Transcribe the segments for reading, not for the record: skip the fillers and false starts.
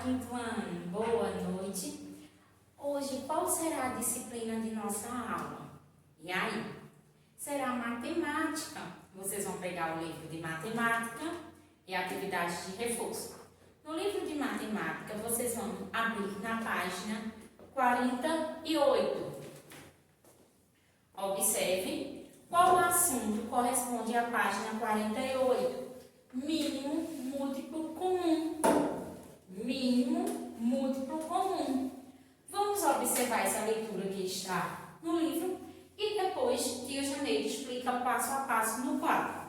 quinto ano, boa noite. Hoje, qual será a disciplina de nossa aula? E aí? Será matemática. Vocês vão pegar o livro de matemática e atividades de reforço. No livro de matemática, vocês vão abrir na página 48. Observe qual assunto corresponde à página 48. Mínimo múltiplo comum. Mínimo múltiplo comum. Vamos observar essa leitura que está no livro e depois Tia Janeiro explica passo a passo no quadro.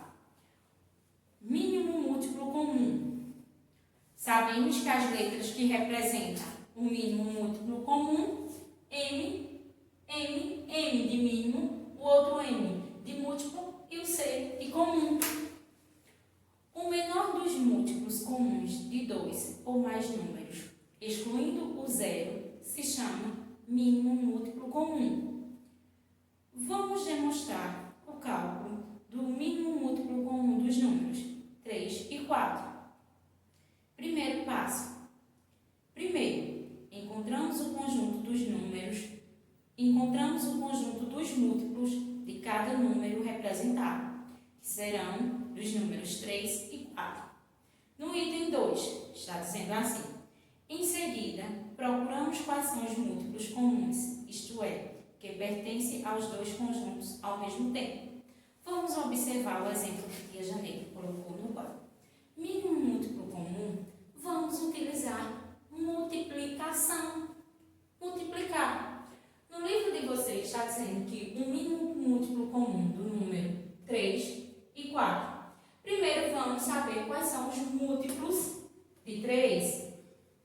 Mínimo múltiplo comum. Sabemos que as letras que representam o mínimo múltiplo comum, M de mínimo, o outro M de múltiplo e o C de comum. O menor dos múltiplos comuns de 2 ou mais números, excluindo o zero, se chama mínimo múltiplo comum. Vamos demonstrar o cálculo do mínimo múltiplo comum dos números 3 e 4. Primeiro passo. Primeiro, encontramos o conjunto dos múltiplos de cada número representado, que serão dos números 3 e 4. No item 2, está dizendo assim: em seguida, procuramos quais são os múltiplos comuns, isto é, que pertencem aos dois conjuntos ao mesmo tempo. Vamos observar o exemplo que Tia Janeiro colocou no quadro. Mínimo múltiplo comum, vamos utilizar multiplicação. Multiplicar. No livro de vocês está dizendo que o mínimo múltiplo comum do número 3 e 4. Primeiro vamos saber quais são os múltiplos de 3.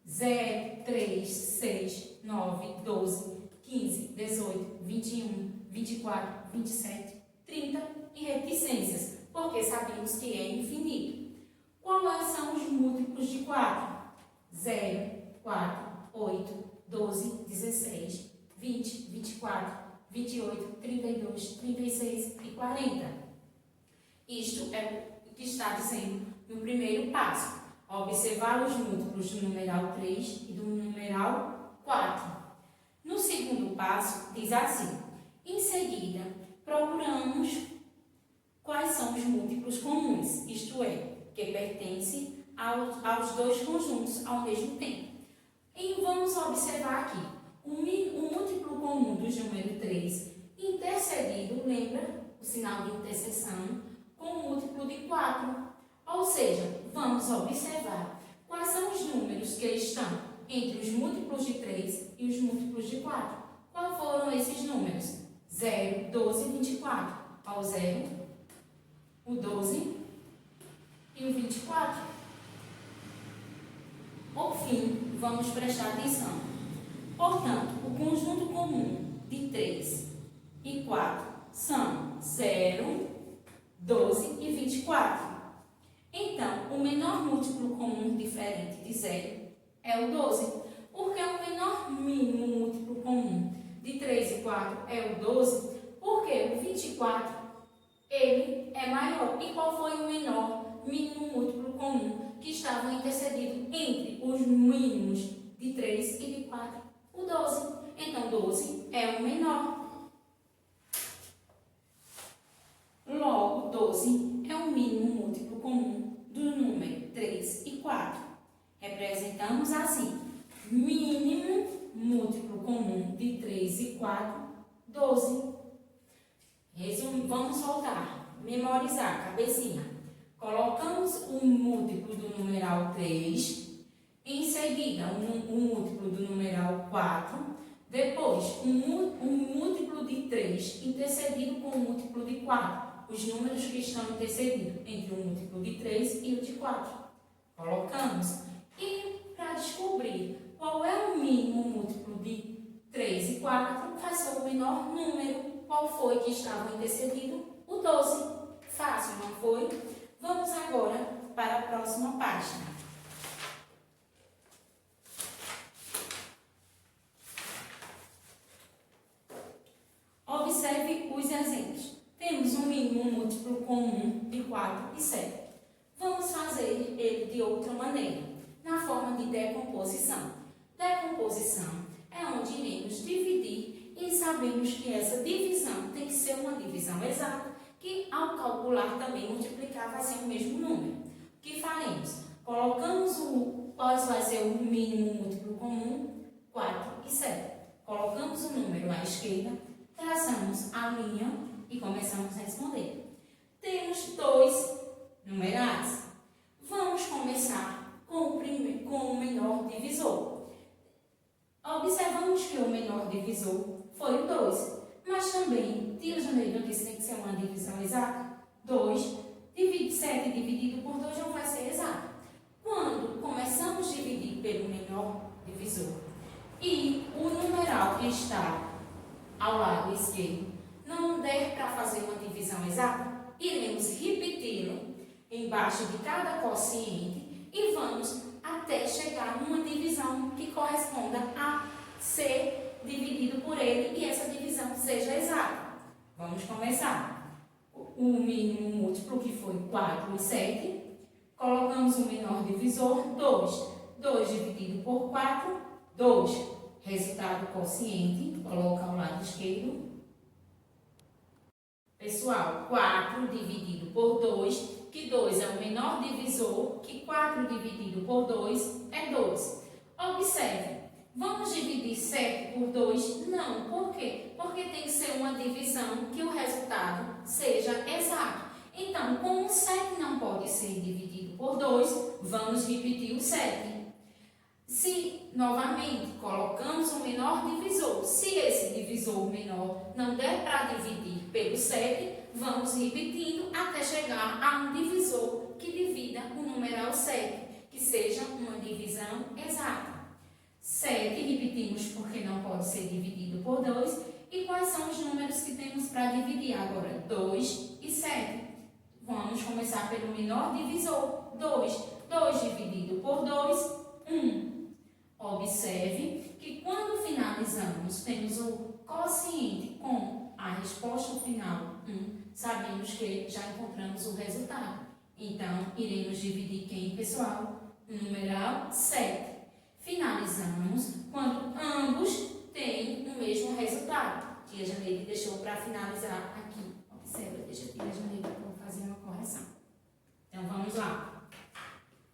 0, 3, 6, 9, 12, 15, 18, 21, 24, 27, 30 e reticências, porque sabemos que é infinito. Quais são os múltiplos de 4? 0, 4, 8, 12, 16, 20, 24, 28, 32, 36 e 40. Isto é o que está dizendo no primeiro passo. Observar os múltiplos do numeral 3 e do numeral 4. No segundo passo, diz assim: em seguida, procuramos quais são os múltiplos comuns, isto é, que pertencem aos dois conjuntos ao mesmo tempo. E vamos observar aqui o múltiplo comum do número 3 intercedido, lembra o sinal de interseção, com o múltiplo de 4. Ou seja, vamos observar quais são os números que estão entre os múltiplos de 3 e os múltiplos de 4. Quais foram esses números? 0, 12 e 24. Ao 0, o 12 e o 24. Por fim, vamos prestar atenção. Portanto, o conjunto comum de 3 e 4 são 0, 12 e 24. Então, o menor múltiplo comum diferente de 0 é o 12, porque o menor mínimo múltiplo comum de 3 e 4 é o 12, porque o 24 ele é maior. E qual foi o menor mínimo múltiplo comum que estava intercedido entre os mínimos de 3 e de 4? O 12. Então, 12 é o menor. Logo, 12 é o mínimo múltiplo comum do número 3 e 4. Representamos assim: mínimo múltiplo comum de 3 e 4, 12. Vamos voltar, memorizar, cabecinha. Colocamos o múltiplo do numeral 3, em seguida o múltiplo do numeral 4, depois o múltiplo de 3 intercedido com o múltiplo de 4. Os números que estão intercedidos entre o múltiplo de 3 e o de 4. Colocamos. E para descobrir qual é o mínimo múltiplo de 3 e 4, vai ser o menor número. Qual foi que estava intercedido? O 12. Fácil, não foi? Vamos agora para a próxima página. Observe os exemplos. Temos um mínimo múltiplo comum de 4 e 7. Vamos fazer ele de outra maneira, na forma de decomposição. Decomposição é onde iremos dividir e sabemos que essa divisão tem que ser uma divisão exata, que ao calcular também multiplicar vai ser o mesmo número. O que faremos? Colocamos qual vai ser o mínimo múltiplo comum, 4 e 7. Colocamos o número à esquerda, traçamos a linha e começamos a responder. Temos 2 numerais. Vamos começar com o menor divisor. Observamos que o menor divisor foi o 2, mas também, tia Janeiro disse que tem que ser uma divisão exata. 7 dividido por 2 não vai ser exato. Quando começamos a dividir pelo menor divisor e o numeral que está ao lado esquerdo não der para fazer uma divisão exata, iremos repeti-lo embaixo de cada quociente e vamos até chegar numa divisão que corresponda a ser dividido por ele e essa divisão seja exata. Vamos começar. O mínimo múltiplo, que foi 4 e 7. Colocamos o menor divisor, 2. 2 dividido por 4, 2. Resultado quociente, coloca ao lado esquerdo. Pessoal, 4 dividido por 2, que 2 é o menor divisor, que 4 dividido por 2 é 2. Observe, vamos dividir 7 por 2? Não, por quê? Porque tem que ser uma divisão que o resultado seja exato. Então, como 7 não pode ser dividido por 2, vamos repetir o 7. Se, novamente, colocamos o menor divisor, se esse divisor menor não der para dividir pelo 7, vamos repetindo até chegar a um divisor que divida o numeral 7, que seja uma divisão exata. 7 repetimos porque não pode ser dividido por 2. E quais são os números que temos para dividir agora? 2 e 7. Vamos começar pelo menor divisor. 2. 2 dividido por 2, 1. Observe que quando finalizamos, temos o quociente com a resposta final 1. Sabemos que já encontramos o resultado. Então, iremos dividir quem, pessoal? O numeral 7. Finalizamos quando ambos têm o mesmo resultado. Tia Janeide deixou para finalizar aqui. Observa, deixa a tia Janeide para eu fazer uma correção. Então, vamos lá.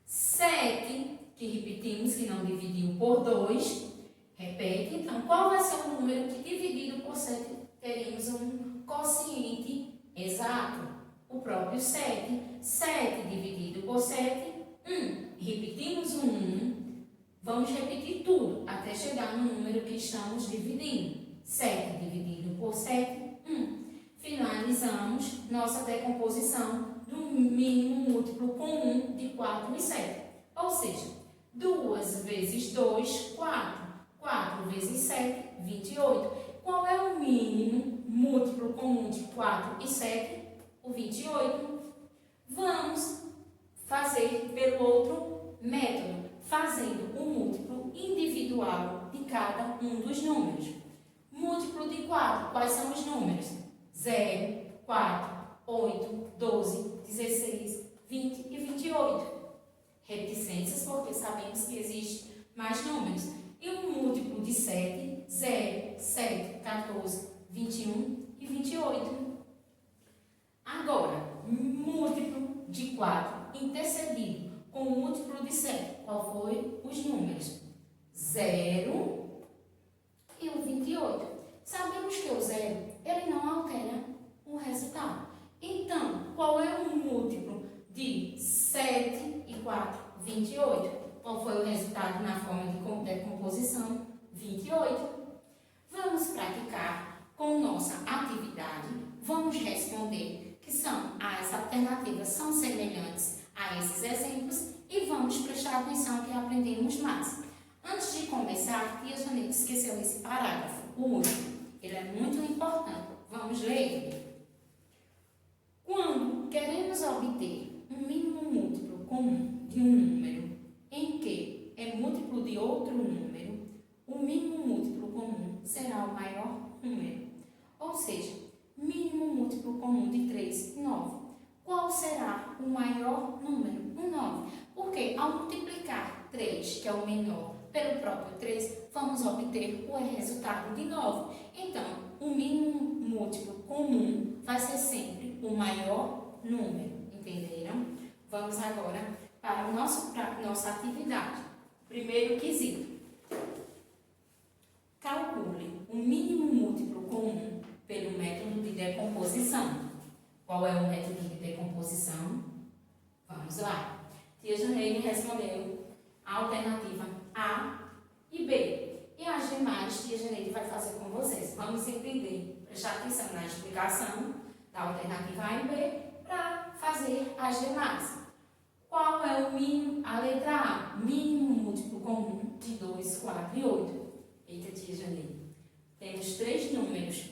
7, que repetimos que não dividiu por 2. Repete. Então, qual vai ser o número que dividido por 7 teremos um quociente exato? O próprio 7. 7 dividido por 7, 1. Repetimos o 1. Vamos repetir tudo até chegar no número que estamos dividindo. 7 dividido por 7, 1. Finalizamos nossa decomposição do mínimo múltiplo comum de 4 e 7. Ou seja, 2 vezes 2, 4. 4 vezes 7, 28. Qual é o mínimo múltiplo comum de 4 e 7? O 28. Vamos fazer pelo outro método, fazendo o múltiplo individual de cada um dos números. Múltiplo de 4, quais são os números? 0, 4, 8, 12, 16, 20 e 28. Reticências, porque sabemos que existem mais números. E o múltiplo de 7, 0, 7, 14, 21 e 28. Agora, múltiplo de 4 intercedido com o múltiplo de 7. Qual foi os números? 0 e o 28. Sabemos que o 0, ele não altera o resultado. Então, qual é o múltiplo de 7 e 4? 28. Qual foi o resultado na forma de decomposição? 28. Vamos praticar com nossa atividade. Vamos responder que as alternativas são semelhantes a esses exemplos e vamos prestar atenção que aprendemos mais. Antes de começar, tia Janete esqueceu esse parágrafo, o último. Ele é muito importante. Vamos ler? Quando queremos obter um mínimo múltiplo comum de um número em que é múltiplo de outro número, o mínimo múltiplo comum será o maior número. Ou seja, mínimo múltiplo comum de 3, 9. Qual será o maior número? O 9. Porque ao multiplicar 3, que é o menor, pelo próprio 3, vamos obter o resultado de 9. Então, o mínimo múltiplo comum vai ser sempre o maior número, entenderam? Vamos agora para a nossa atividade. Primeiro quesito. Calcule o mínimo múltiplo comum pelo método de decomposição. Qual é o método de decomposição? Vamos lá. Tia Janeine respondeu a alternativa A e B. E as demais, Tia Janeine vai fazer com vocês. Vamos entender, prestar atenção na explicação da alternativa A e B para fazer as demais. Qual é o mínimo? A letra A, mínimo múltiplo comum de 2, 4 e 8. Eita, Tia Janeine. Temos 3 números.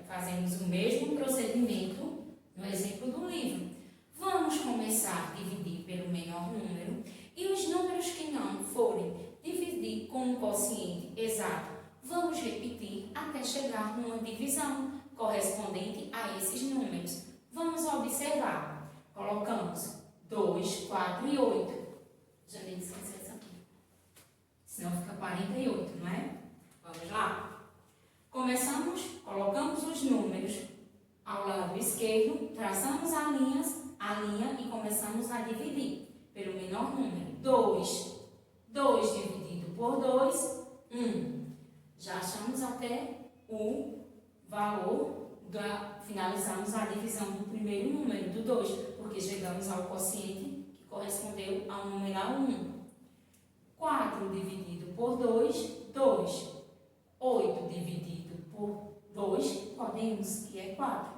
Fazemos o mesmo procedimento no exemplo do livro. Vamos começar a dividir pelo menor número e os números que não forem dividir com um quociente exato, vamos repetir até chegar numa divisão correspondente a esses números. Vamos observar. Colocamos 2, 4 e 8. Já nem esqueci isso aqui. Senão fica 48, não é? Vamos lá? Colocamos os números ao lado esquerdo, traçamos a linha e começamos a dividir pelo menor número. 2. 2 dividido por 2, 1. Já achamos até o valor, finalizamos a divisão do primeiro número, do 2, porque chegamos ao quociente que correspondeu ao numeral 1. 4 dividido por 2, 2. 8 dividido por 2, podemos que é 4.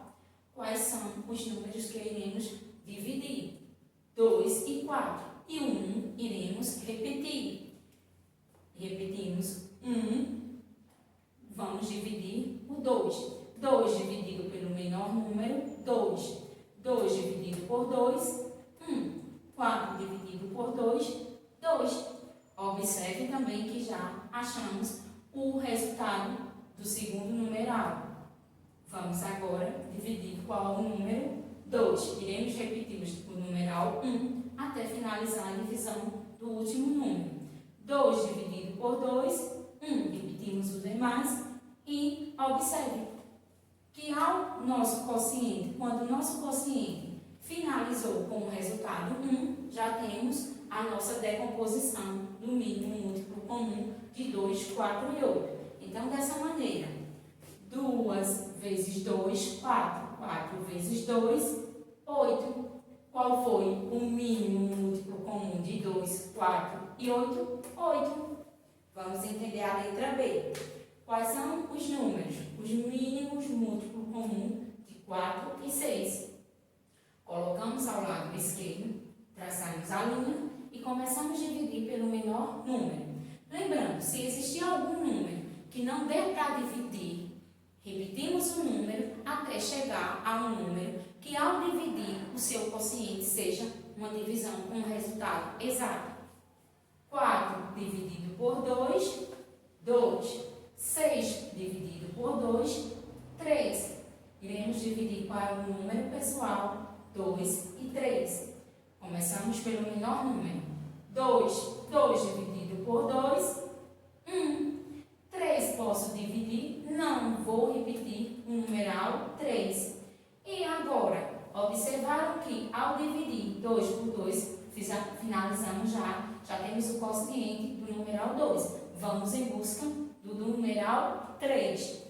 Quais são os números que iremos dividir? 2 e 4. E 1 iremos repetir. Repetimos 1, vamos dividir o 2. 2 dividido pelo menor número, 2. 2 dividido por 2, 1. 4 dividido por 2, 2. Observe também que já achamos o resultado do segundo numeral. Vamos agora dividir qual é o número? 2. Iremos repetir o numeral 1 até finalizar a divisão do último número. 2 dividido por 2, 1. Repetimos os demais e observe que quando o nosso quociente finalizou com o resultado 1, já temos a nossa decomposição do mínimo múltiplo comum de 2, 4 e 8. Então, dessa maneira, 2 vezes 2, 4. 4 vezes 2, 8. Qual foi o mínimo múltiplo comum de 2, 4 e 8? 8. Vamos entender a letra B. Quais são os números? Os mínimos múltiplos comuns de 4 e 6. Colocamos ao lado esquerdo, traçamos a linha e começamos a dividir pelo menor número. Lembrando, se existir algum número que não der para dividir, repetimos o número até chegar a um número que, ao dividir, o seu quociente seja uma divisão com resultado exato. 4 dividido por 2, 2. 6 dividido por 2, 3. Iremos dividir qual é o número, pessoal? 2 e 3. Começamos pelo menor número. 2. 2 dividido por 2, 1. 3 posso dividir? Não, vou repetir o numeral 3. E agora, observaram que ao dividir 2 por 2, finalizamos já temos o quociente do numeral 2. Vamos em busca do numeral 3.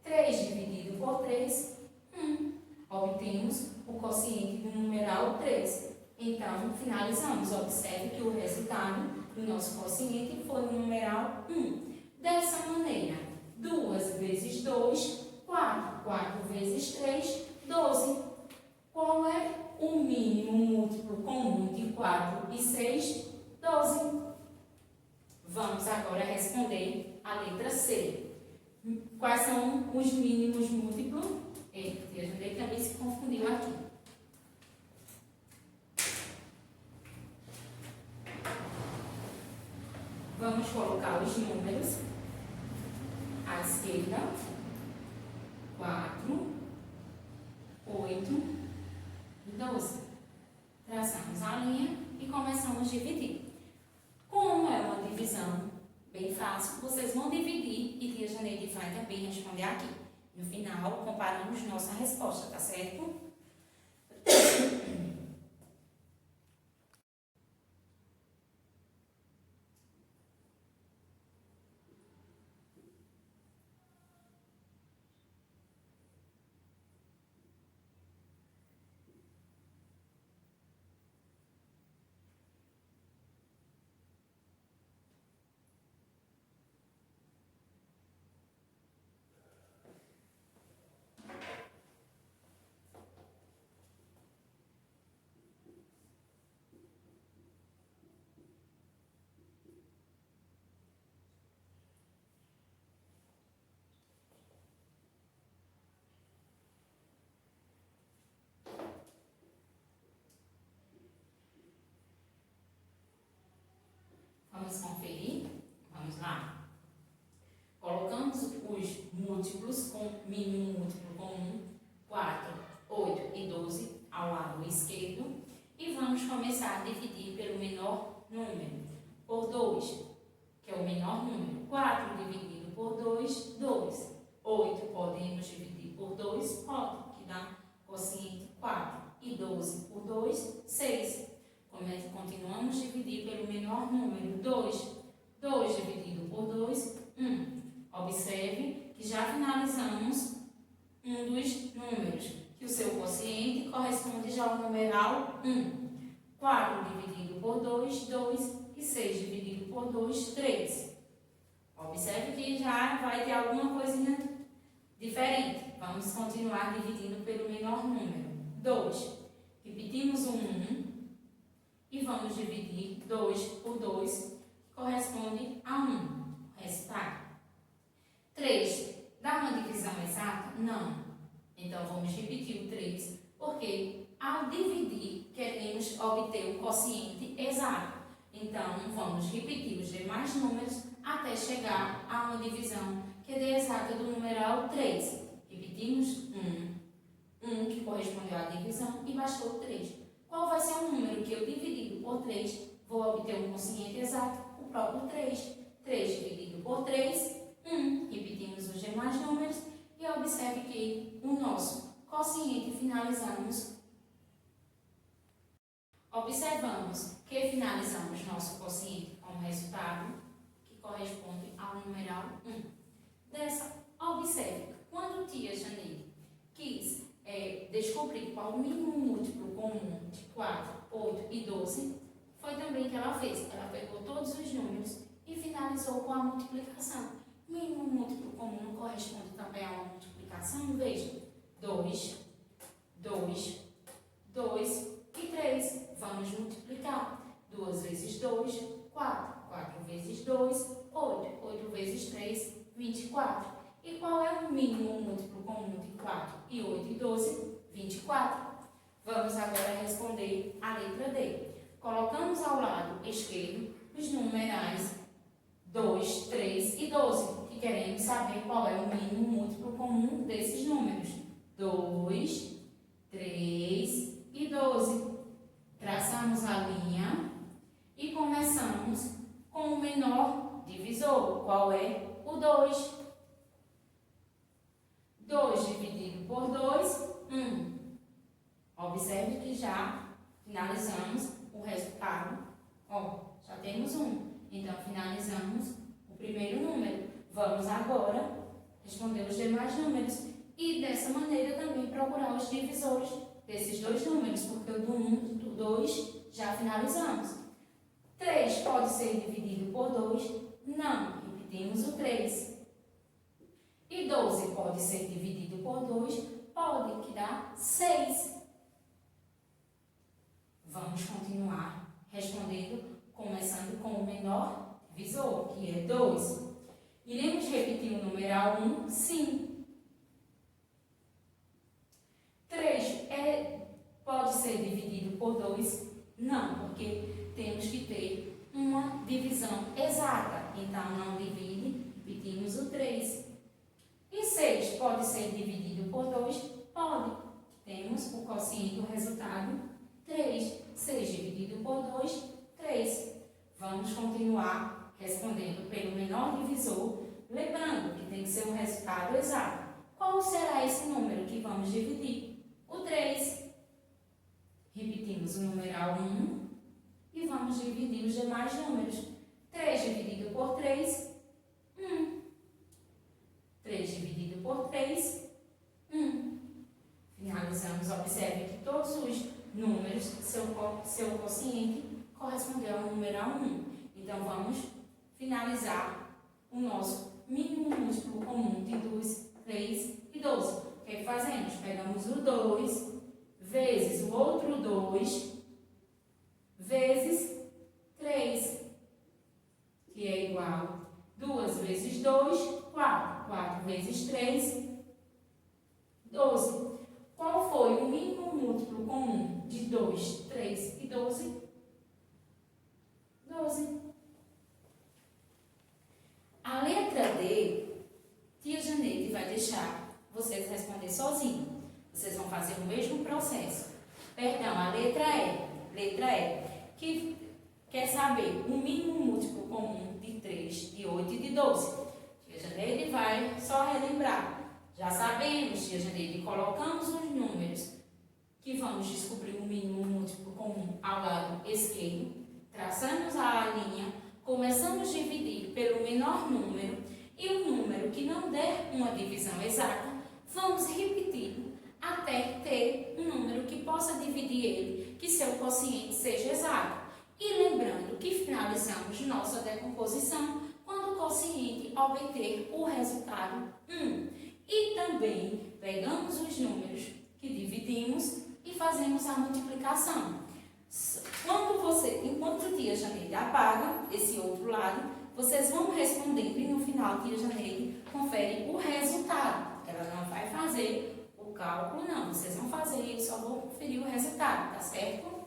3 dividido por 3, 1. Obtemos o quociente do numeral 3. Então, finalizamos. Observe que o resultado do nosso quociente foi o numeral 1. Dessa maneira, 2 vezes 2, 4. 4 vezes 3, 12. Qual é o mínimo múltiplo comum de 4 e 6? 12. Vamos agora responder a letra C. Quais são os mínimos múltiplos? Eu já também se confundiu aqui. Vamos colocar os números à esquerda. 4, 8 e 12. Traçamos a linha e começamos a dividir. Com divisão bem fácil. Vocês vão dividir e tia Janeide vai também responder aqui. No final, comparamos nossa resposta, tá certo? Vamos conferir? Vamos lá. Colocamos os múltiplos com mínimo múltiplo comum, 4, 8 e 12 ao lado esquerdo e vamos começar a dividir pelo menor número, por 2, que é o menor número. 4 dividido por 2, 2. 8 podemos dividir por 2, pode, que dá quociente 4. E 12 por 2, 6. Continuamos a dividir pelo menor número, 2. 2 dividido por 2, 1. Observe que já finalizamos um dos números, que o seu quociente corresponde já ao numeral 1. 4 dividido por 2, 2. E 6 dividido por 2, 3. Observe que já vai ter alguma coisinha diferente. Vamos continuar dividindo pelo menor número, 2. Repetimos o 1. E vamos dividir 2 por 2, que corresponde a 1. Resultado. 3. Dá uma divisão exata? Não. Então, vamos repetir o 3, porque ao dividir, queremos obter o quociente exato. Então, vamos repetir os demais números até chegar a uma divisão que dê exata do numeral 3. Repetimos 1, que correspondeu à divisão, e bastou 3. Qual vai ser o número que eu dividido por 3, vou obter um quociente exato? O próprio 3. 3 dividido por 3, 1. Repetimos os demais números e observe que o nosso quociente observamos que finalizamos nosso quociente como resultado, que corresponde ao numeral 1. Observe, quando tia Janeide quis descobrir qual o mínimo múltiplo comum de 4, 8 e 12, foi também que ela fez. Ela pegou todos os números e finalizou com a multiplicação. Mínimo múltiplo comum corresponde também a uma multiplicação. Veja, 2, 2, 2 e 3. Vamos multiplicar. 2 vezes 2, 4. 4 vezes 2, 8. 8 vezes 3, 24. E qual é o mínimo múltiplo comum de 4 e 8 e 12? 24. Vamos agora responder a letra D. Colocamos ao lado esquerdo os numerais 2, 3 e 12, que queremos saber qual é o mínimo múltiplo comum desses números. 2, 3 e 12. Traçamos a linha e começamos com o menor divisor. Qual é? O 2. 2 dividido por 2, 1. Observe que já finalizamos o resultado. Já temos 1. Então, finalizamos o primeiro número. Vamos agora responder os demais números. E dessa maneira também procurar os divisores desses dois números, porque o do 1 e do 2 já finalizamos. 3 pode ser dividido por 2? Não. Repetimos o 3. E 12 pode ser dividido por 2? Pode, que dá 6. Vamos continuar respondendo, começando com o menor divisor, que é 2. Iremos repetir o numeral 1? Sim. 3 pode ser dividido por 2? Não, porque temos que ter uma divisão exata. Então, não divide, repetimos o 3. E 6 pode ser dividido por 2? Pode. Temos o quociente, o resultado, 3. 6 dividido por 2, 3. Vamos continuar respondendo pelo menor divisor, lembrando que tem que ser um resultado exato. Qual será esse número que vamos dividir? O 3. Repetimos o numeral 1 e vamos dividir os demais números. 3 dividido por 3, 1. 3 dividido por 3, 1. Finalizamos. Observe que todos os números, seu quociente correspondeu ao numeral 1. Então, vamos finalizar o nosso mínimo múltiplo comum de 2, 3 e 12. O que fazemos? Pegamos o 2 vezes o outro 2 vezes 3, que é igual a 2 vezes 2, 4. 4 vezes 3, 12. Qual foi o mínimo múltiplo comum de 2, 3 e 12? 12. A letra D, tia Janeide vai deixar vocês responder sozinhos. Vocês vão fazer o mesmo processo. Perdão, a letra E, que quer saber o mínimo múltiplo comum de 3, de 8 e de 12. Tia Janeide vai só relembrar. Já sabemos, tia Janeide, colocamos os números que vamos descobrir o mínimo múltiplo comum ao lado esquerdo, traçamos a linha, começamos a dividir pelo menor número e o número que não der uma divisão exata, vamos repetindo até ter um número que possa dividir ele, que seu quociente seja exato. E lembrando que finalizamos nossa decomposição quando o quociente obter o resultado 1. E também pegamos os números que dividimos e fazemos a multiplicação. Enquanto tia Janeide apaga esse outro lado, vocês vão respondendo e no final tia Janeide confere o resultado. Ela não vai fazer o cálculo, não. Vocês vão fazer e eu só vou conferir o resultado, tá certo?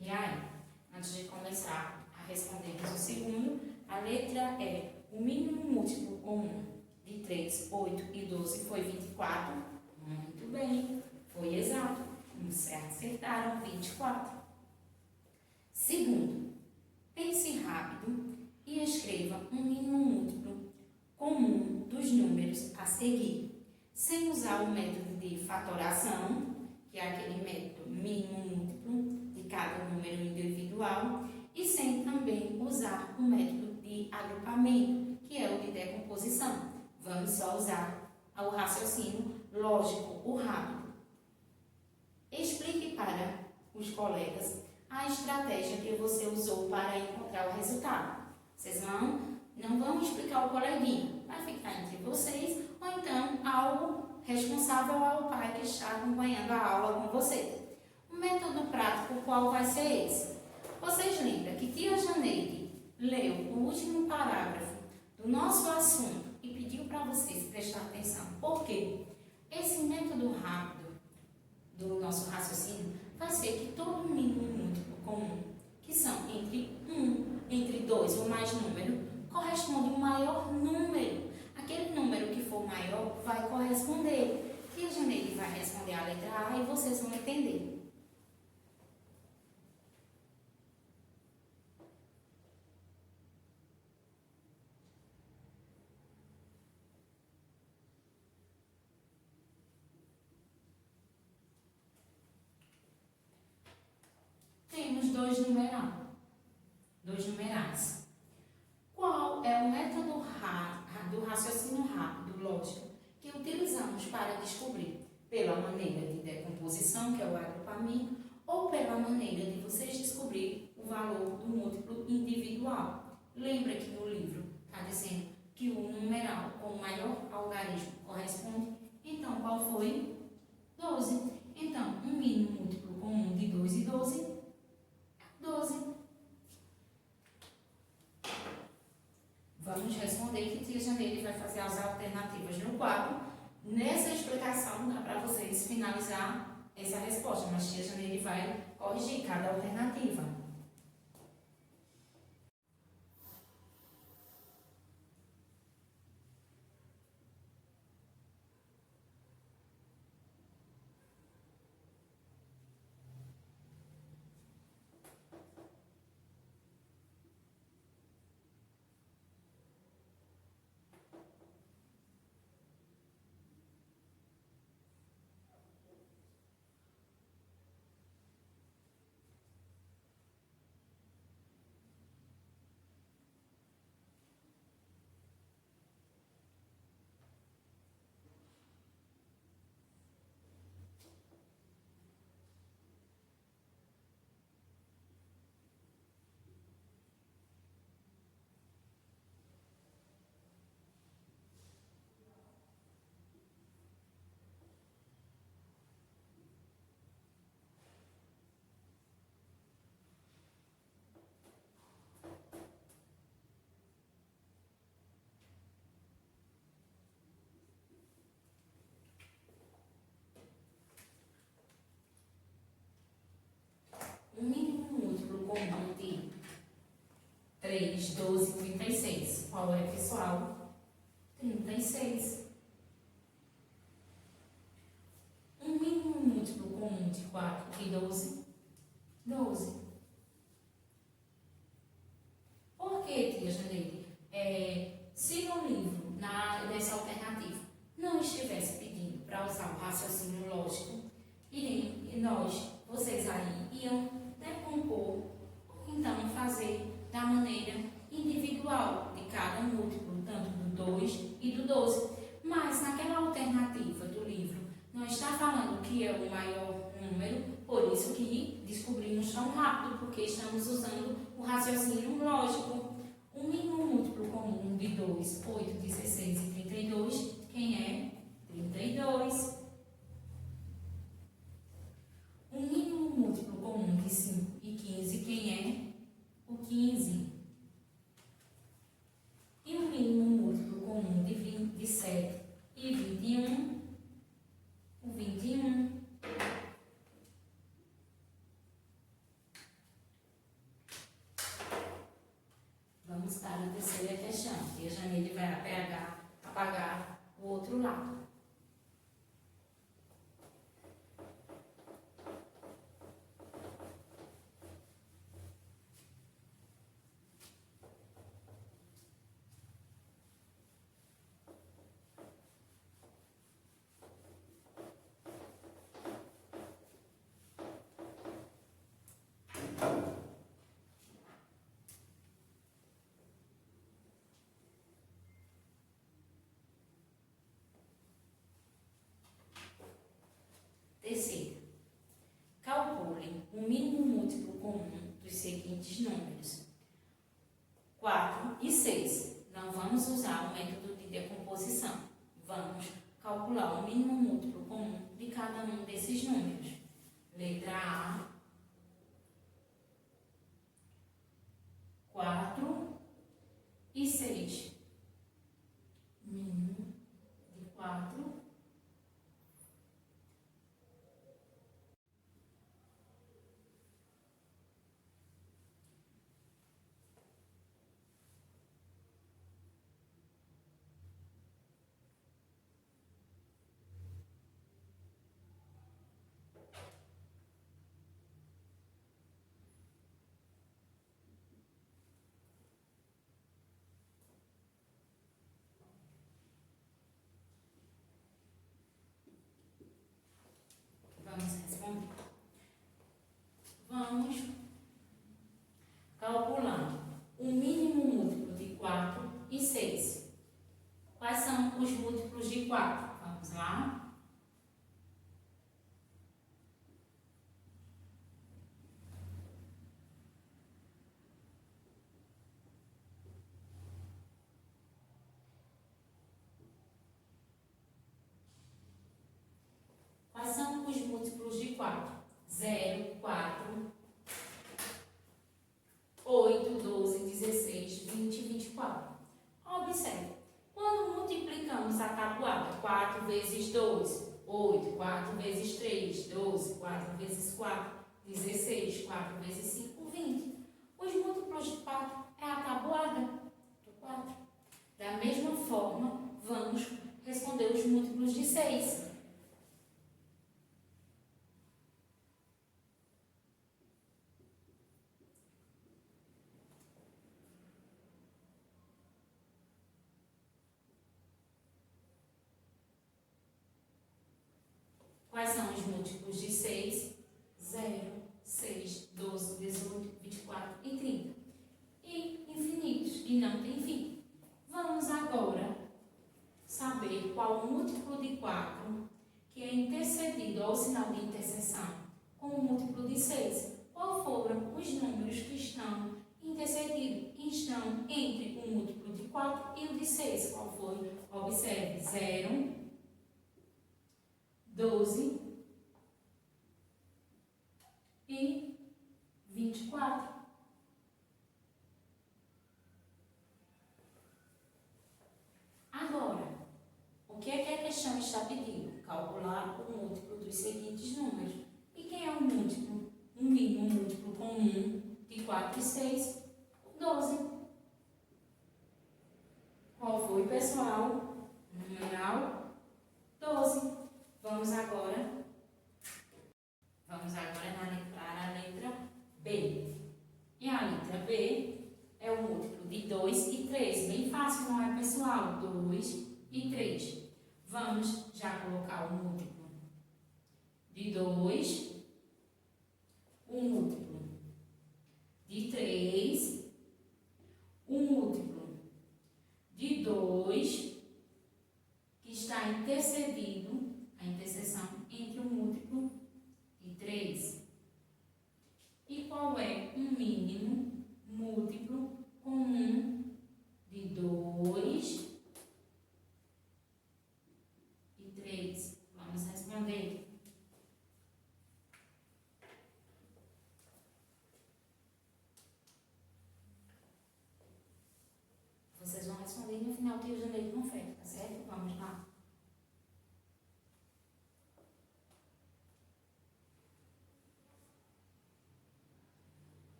E aí, antes de começar a respondermos o segundo, a letra E. O mínimo múltiplo comum de 3, 8 e 12 foi 24. Muito bem, foi exato. Acertaram 24. Segundo, pense rápido e escreva um mínimo múltiplo comum dos números a seguir, sem usar o método de fatoração, que é aquele método mínimo múltiplo de cada número individual, e sem também usar o método de agrupamento, que é o de decomposição. Vamos só usar o raciocínio lógico, o rápido. Explique para os colegas a estratégia que você usou para encontrar o resultado. Vocês não vão explicar ao coleguinha, vai ficar entre vocês, ou então ao responsável ao pai que está acompanhando a aula com você. O método prático qual vai ser esse? Vocês lembram que tia Janeide leu o último parágrafo do nosso assunto e pediu para vocês prestar atenção. Por quê? Esse método rápido do nosso raciocínio vai ser que todo mínimo múltiplo comum, que são entre 2 ou mais número, corresponde ao maior número. Aquele número que for maior vai corresponder. Tia Janeide vai responder a letra A e vocês vão entender. Temos dois numerais. Qual é o método do raciocínio rápido, lógico, que utilizamos para descobrir? Pela maneira de decomposição, que é o agrupamento, ou pela maneira de vocês descobrir o valor do múltiplo individual. Lembra que no livro está dizendo que o numeral com o maior algarismo corresponde? Então, qual foi? 12. Então, um mínimo múltiplo comum de 2 e 12 12. Vamos responder que tia Janeire vai fazer as alternativas no quadro. Nessa explicação dá para vocês finalizar essa resposta, mas tia Janeire vai corrigir cada alternativa. O mínimo múltiplo comum de 3, 12 e 36. Qual é, pessoal? 36. O mínimo múltiplo comum de 4 e 12? 12. Por que, tia Janeire? Se no livro, nessa alternativa, não estivesse pedindo para usar o raciocínio lógico, vocês aí iam decompor, ou então fazer da maneira individual de cada múltiplo, tanto do 2 e do 12. Mas naquela alternativa do livro, não está falando que é o maior número, por isso que descobrimos tão rápido, porque estamos usando o raciocínio lógico. O mínimo múltiplo comum de 2, 8, 16 e 32, quem é? 32. O mínimo múltiplo comum de 5 e 15, quem é? O 15. E o mínimo múltiplo comum de 27 e 21, o 21. Vamos para a terceira questão. E a Janeire vai apagar o outro lado. Terceira, calcule o mínimo múltiplo comum dos seguintes números: 4 e 6. Não vamos usar o método de decomposição. Vamos calcular o mínimo múltiplo comum de cada um desses números. Letra A, 4 e 6. Mínimo de 4 vamos calculando o mínimo múltiplo de 4 e 6. Quais são os múltiplos de 4? Vamos lá. Quais são os múltiplos de 4? 0, 4, 8, 12, 16, 20 e 24. Observe, quando multiplicamos a tabuada, 4 vezes 2, 8, 4 vezes 3, 12, 4 vezes 4, 16, 4 vezes 5, 20. Os múltiplos de 4 é a tabuada do 4. Da mesma forma, vamos responder os múltiplos de 6. Quais são os múltiplos de 6? 0, 6, 12, 18, 24 e 30. E infinitos, e não tem fim. Vamos agora saber qual o múltiplo de 4 que é intercedido ao sinal de interseção com o múltiplo de 6. Qual foram os números que estão intercedidos, estão entre o múltiplo de 4 e o de 6? Qual foi? Observe, 0, 12 e 24. Agora, o que é que a questão está pedindo? Calcular o múltiplo dos seguintes números. E quem é o múltiplo? Um mínimo múltiplo comum de 4 e 6, 12. Qual foi, pessoal? Numeral 12. Vamos agora para a letra B. E a letra B é o múltiplo de 2 e 3. Bem fácil, não é, pessoal? 2 e 3. Vamos já colocar o múltiplo de 2, o múltiplo de 3, o múltiplo de 2, que está intercedido, a interseção entre o múltiplo de 3. E qual é um mínimo múltiplo comum de 2 e 3? Vamos responder. Vocês vão responder no final que o Janeiro não fez, tá certo? Vamos lá.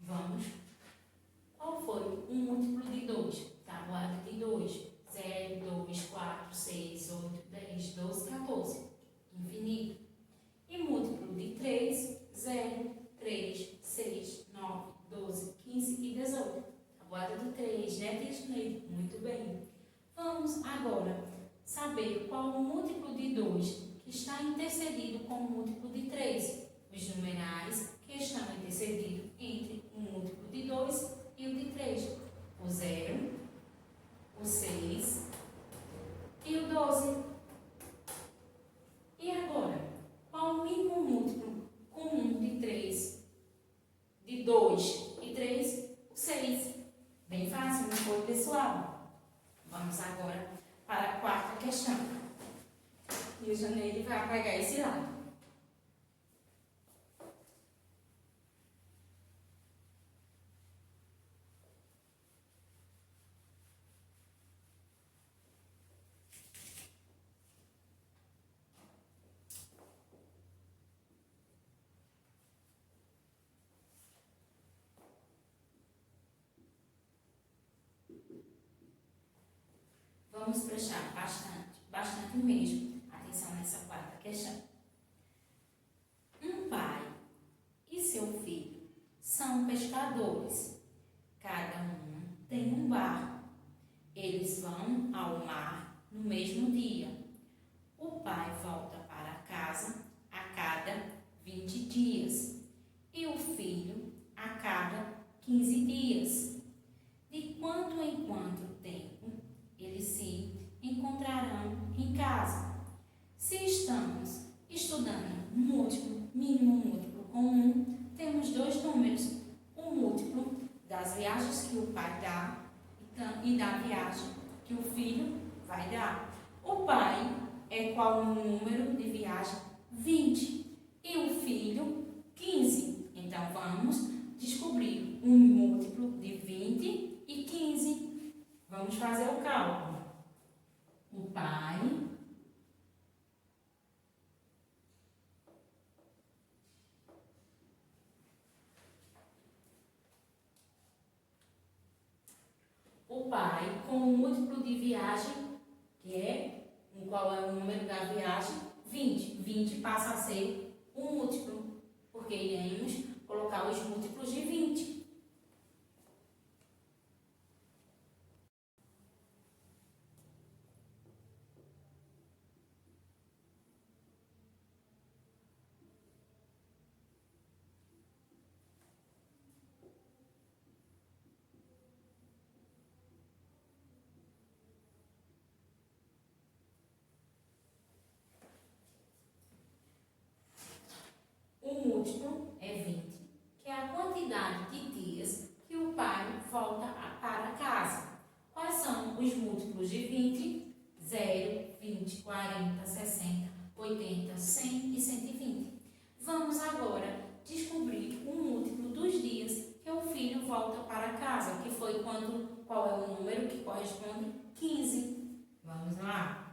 Vamos. Qual foi o múltiplo de 2? Tabuada de 2. 0, 2, 4, 6, 8, 10, 12, 14. Infinito. E múltiplo de 3, 0, 3, 6, 9, 12, 15 e 18. Tabuada de 3, né, Disney? Muito bem. Vamos agora saber qual o múltiplo de 2 que está intercedido com o múltiplo de 3. Os numerais que estão intercedidos entre o múltiplo de 2 e o de 3. O 0, o 6 e o 12. E agora, qual o mínimo múltiplo comum de 3? De 2 e 3, o 6. Bem fácil, não foi, pessoal? Vamos agora para a quarta questão. E o Janeiro vai pegar esse lado. Vamos prestar bastante mesmo atenção nessa quarta questão. Um pai pescadores. Cada um tem um barco. Eles vão ao mar no mesmo dia. O pai volta para casa a cada 20 dias e o filho a cada 15 dias. De quanto em quanto tempo eles se encontrarão em casa? Se estamos estudando múltiplo, mínimo múltiplo comum, temos dois números: o múltiplo das viagens que o pai dá e da viagem que o filho vai dar. O pai é qual o número de viagem? 20. E o filho, 15. Então, vamos descobrir um múltiplo de 20 e 15. Vamos fazer o cálculo. O pai com o múltiplo de viagem, que é qual é o número da viagem? 20. 20 passa a ser um múltiplo, porque iremos colocar os múltiplos de 20. O múltiplo é 20, que é a quantidade de dias que o pai volta para casa. Quais são os múltiplos de 20? 0, 20, 40, 60, 80, 100 e 120. Vamos agora descobrir o múltiplo dos dias que o filho volta para casa, que foi qual é o número que corresponde? 15. Vamos lá.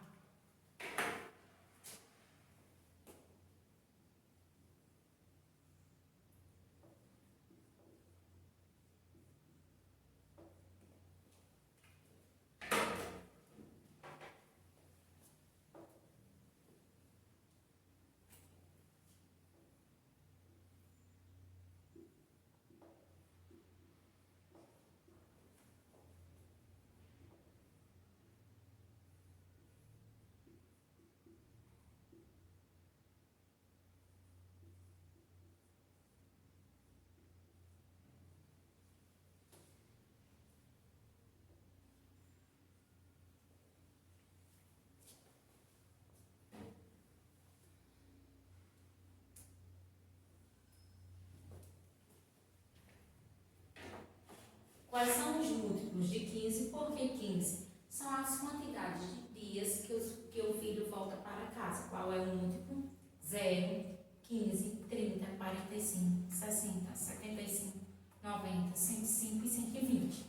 Quais são os múltiplos de 15? Por que 15? São as quantidades de dias que o filho volta para casa. Qual é o múltiplo? 0, 15, 30, 45, 60, 75, 90, 105 e 120.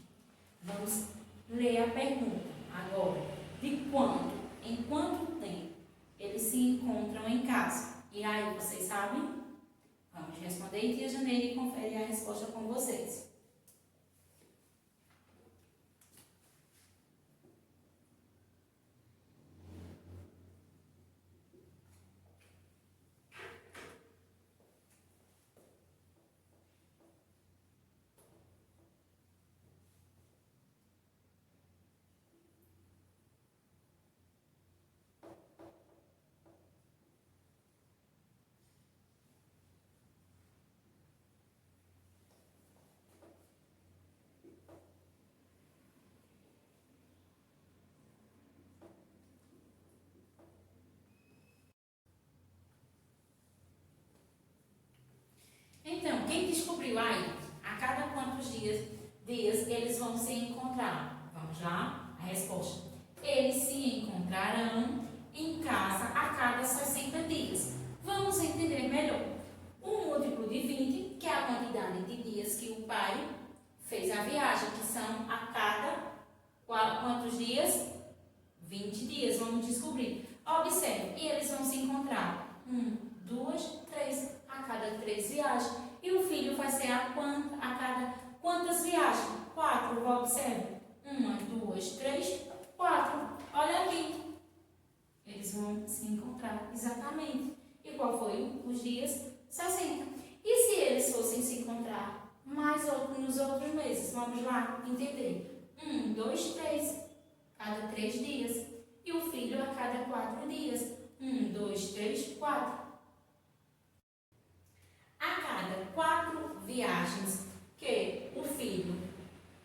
Vamos ler a pergunta agora. De quanto, em quanto tempo eles se encontram em casa? E aí, vocês sabem? Vamos responder em Tia Janeiro e conferir a resposta com vocês. Então, quem descobriu aí? A cada quantos dias eles vão se encontrar? Vamos lá? A resposta. Eles se encontrarão em casa a cada 60 dias. Vamos entender melhor. O múltiplo de 20, que é a quantidade de dias que o pai fez a viagem, que são a cada quantos dias? 20 dias. Vamos descobrir. Observe, e eles vão se encontrar 1, 2, 3 a cada 3 viagens. E o filho vai ser a cada quantas viagens? 4. Observe. 1, 2, 3, 4. Olha aqui. Eles vão se encontrar exatamente. E qual foi os dias? 60. E se eles fossem se encontrar mais nos outros meses. Vamos lá entender. 1, 2, 3, cada 3 dias. E o filho a cada 4 dias. 1, 2, 3, 4. A cada 4 viagens que o filho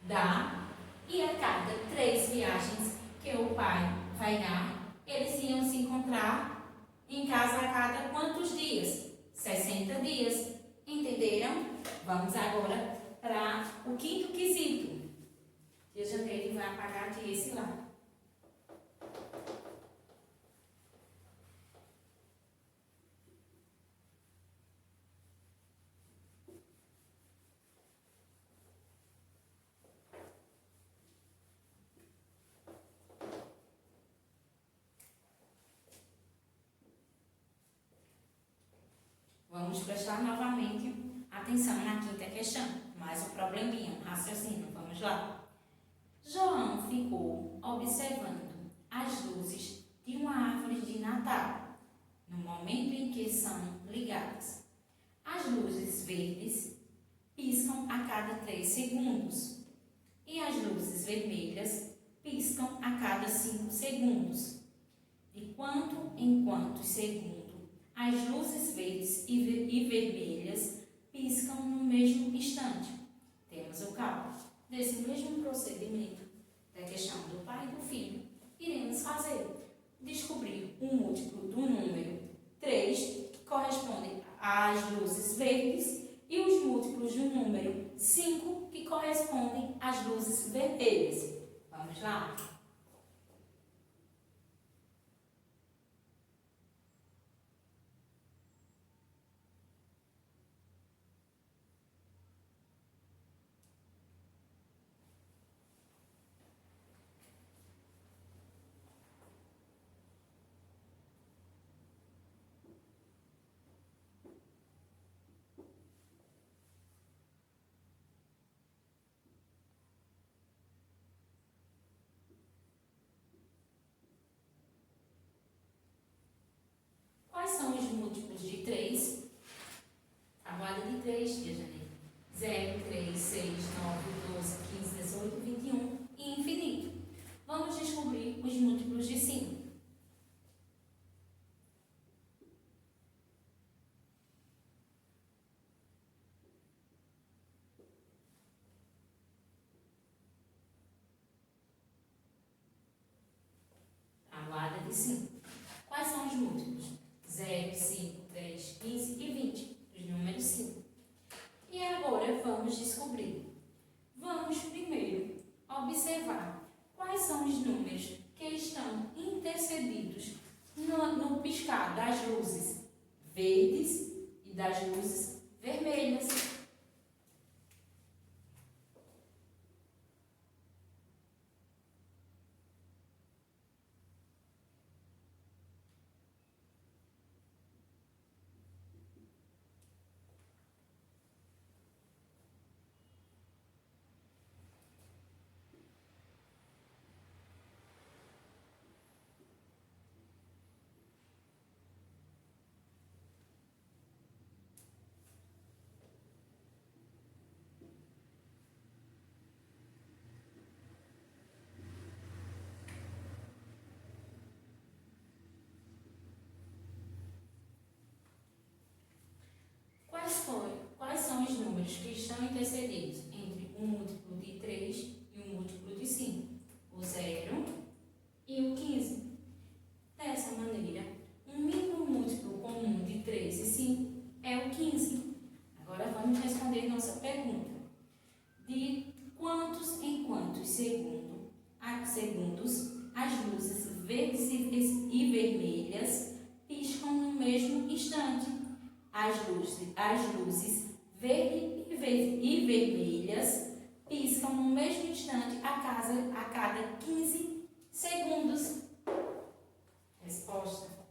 dá e a cada 3 viagens que o pai vai dar, eles iam se encontrar em casa a cada quantos dias? 60 dias. Entenderam? Vamos agora para o quinto quesito. Tia Janeiro vai apagar aqui esse lado. Vamos prestar novamente atenção na quinta questão. Mais um probleminha, um raciocínio. Vamos lá. João ficou observando as luzes de uma árvore de Natal no momento em que são ligadas. As luzes verdes piscam a cada 3 segundos e as luzes vermelhas piscam a cada 5 segundos. De quanto em quantos segundos as luzes verdes e vermelhas piscam no mesmo instante? Temos o cálculo desse mesmo procedimento da questão do pai e do filho. Iremos descobrir o múltiplo do número 3, que corresponde às luzes verdes, e os múltiplos do número 5, que correspondem às luzes vermelhas. Vamos lá? Quais são os múltiplos de 3? Tabuada de 3, tia Janeiro. 0, 3, 6, 9, 12, 15, 18, 21 e infinito. Vamos descobrir os múltiplos de 5. Tabuada de 5. Quais são os múltiplos? 0, 5, 3, 15 e 20. Os números 5. E agora vamos descobrir. Vamos primeiro observar quais são os números que estão intercedidos no piscar das luzes verdes e das luzes vermelhas. Quais são os números que estão intercedidos entre um múltiplo de 3 e um múltiplo de 5? O 0 e o 15. Dessa maneira, um mínimo múltiplo comum de 3 e 5 é o 15. Agora vamos responder nossa pergunta. De quantos em quantos segundos as luzes verdes e vermelhas piscam no mesmo instante? As luzes verde e vermelhas piscam no mesmo instante a cada 15 segundos. Resposta.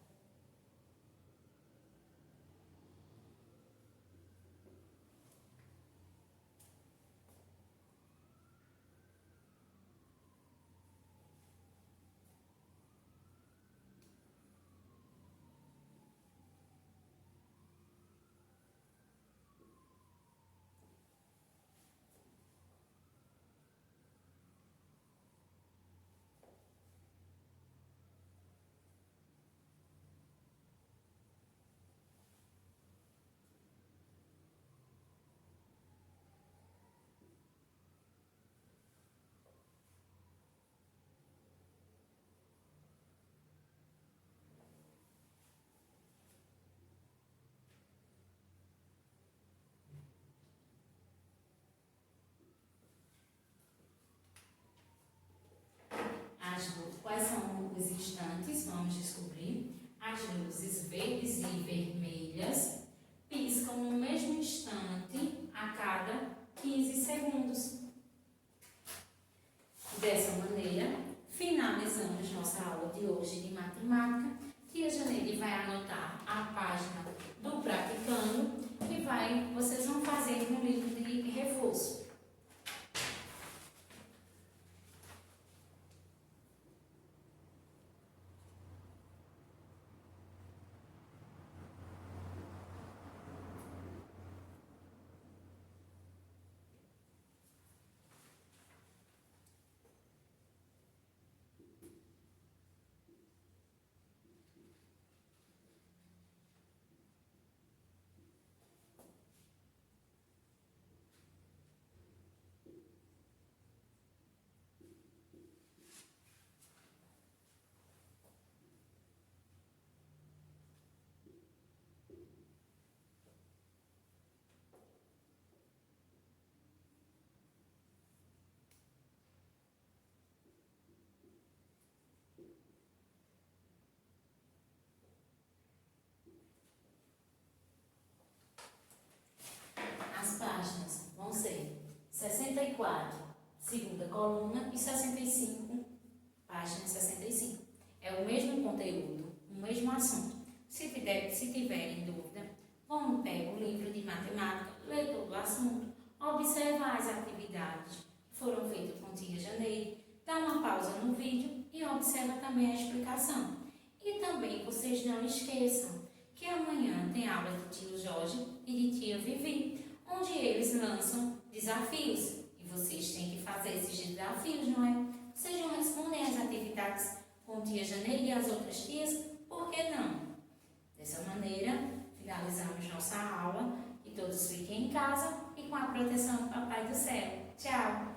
poucos instantes, vamos descobrir, as luzes verdes e vermelhas piscam no mesmo instante a cada 15 segundos. Dessa maneira, finalizamos nossa aula de hoje de matemática. Tia Janeide vai anotar a página do praticando e vocês vão fazer no livro de reforço. As páginas vão ser 64, segunda coluna, e 65, página 65. É o mesmo conteúdo, o mesmo assunto. Se tiverem dúvida, vão pegar o livro de matemática, ler todo o assunto, observar as atividades que foram feitas com tia Janeide, dá uma pausa no vídeo e observa também a explicação. E também vocês não esqueçam que amanhã tem aula de tio Jorge e de tia Vivi, onde eles lançam desafios. E vocês têm que fazer esses desafios, não é? Vocês vão responder as atividades com tia Janeide e as outras tias, por que não? Dessa maneira, finalizamos nossa aula e todos fiquem em casa e com a proteção do Papai do Céu. Tchau!